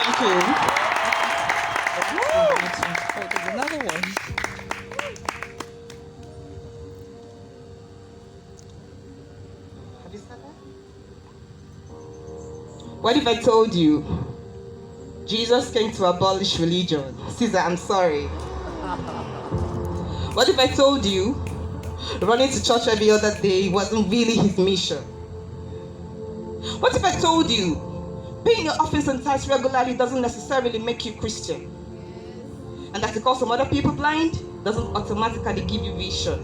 Thank you. Oh, there's another one. Have you said that? What if I told you Jesus came to abolish religion? Caesar, I'm sorry. What if I told you running to church every other day wasn't really his mission? What if I told you paying your office and tithes regularly doesn't necessarily make you Christian? And that to call some other people blind doesn't automatically give you vision?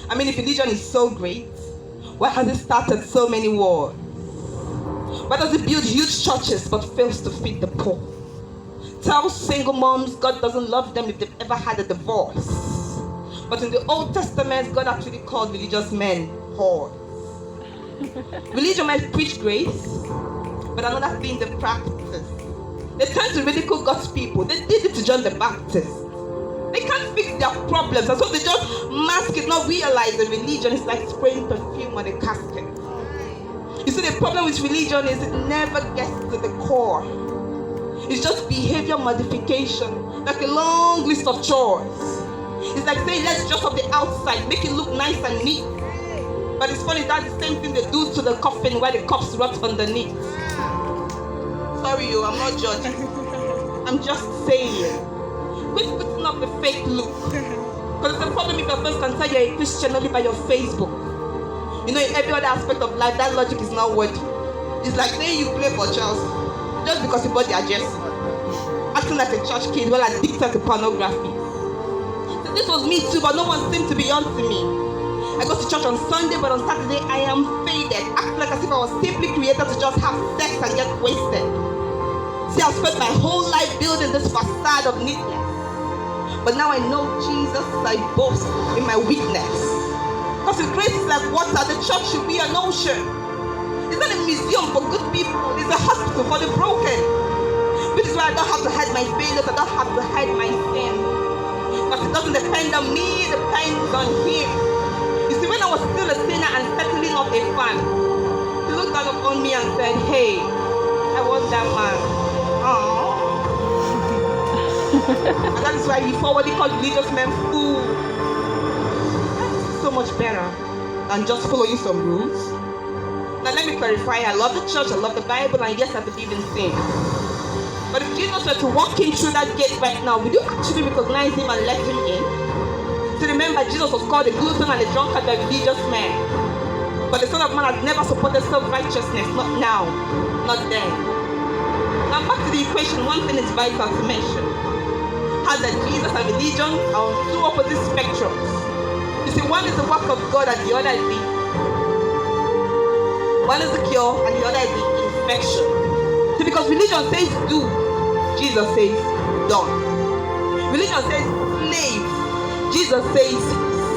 I mean, if religion is so great, why has it started so many wars? Why does it build huge churches but fails to feed the poor? Tell single moms God doesn't love them if they've ever had a divorce. But in the Old Testament, God actually called religious men whores. Religion might preach grace, but another thing they practice. They tend to ridicule God's people. They did it to John the Baptist. They can't fix their problems, and so they just mask it, not realize that religion is like spraying perfume on a casket. You see, the problem with religion is it never gets to the core. It's just behavior modification, like a long list of chores. It's like saying, let's dress up the outside, make it look nice and neat. But it's funny, that's the same thing they do to the coffin where the corpse rots underneath. Sorry, I'm not judging. I'm just saying. Quit putting up the fake look. Because the problem if your friends can tell you're a Christian only by your Facebook. You know, in every other aspect of life, that logic is not working. It's like saying you play for Chelsea just because you bought their jersey. Acting like a church kid while addicted to pornography. So this was me too, but no one seemed to be on to me. I go to church on Sunday, but on Saturday I am faded. Acting like as if I was simply created to just have sex and get wasted. See, I've spent my whole life building this facade of neatness. But now I know Jesus, I boast in my weakness. Because if grace is like water, the church should be an ocean. It's not a museum for good people, it's a hospital for the broken. Which is why I don't have to hide my failures, I don't have to hide my sin. Because it doesn't depend on me, it depends on him. You see, when I was still a sinner and certainly not a fan, he looked down upon me and said, hey, I was that man. Aww. And that is why he forwardly called religious men fools. So much better than just following some rules. Now let me clarify, I love the church, I love the Bible, and yes, I believe in sin. But if Jesus were to walk in through that gate right now, would you actually recognize him and let him in? So remember, Jesus was called a glutton and a drunkard by religious men. But the Son of Man has never supported self-righteousness, not now, not then. Now back to the equation, one thing is vital to mention. How that Jesus and religion are on two opposite spectrums. You see, one is the work of God and the other is the one is the cure and the other is the infection. See, because religion says do, Jesus says done. Religion says slave, Jesus says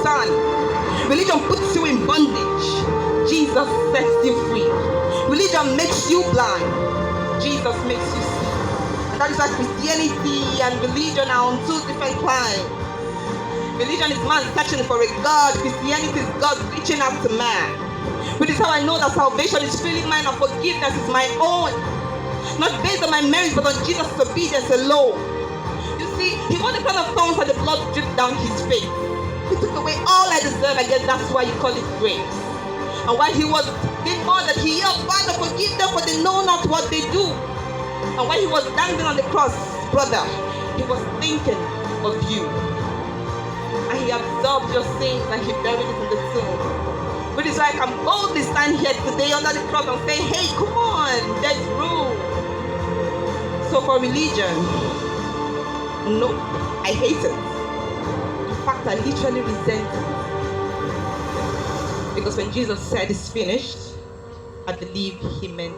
son. Religion puts you in bondage, Jesus sets you free. Religion makes you blind, Jesus makes you see. And that is why Christianity and religion are on two different lines. Religion is man searching for a God. Christianity is God reaching out to man. Which is how I know that salvation is freely mine and forgiveness is my own. Not based on my merits, but on Jesus' obedience alone. You see, he won the crown of thorns and the blood dripped down his face. He took away all I deserve. I guess that's why you call it grace. And while he was did more than he yelled, Father, forgive them, for they know not what they do. And while he was dangling on the cross, brother, he was thinking of you. And he absorbed your sins and he buried it in the tomb. Which is why I can boldly stand here today under the cross and say, hey, come on, there's room. So for religion, no, I hate it. In fact, I literally resent it. Because when Jesus said it's finished, I believe he meant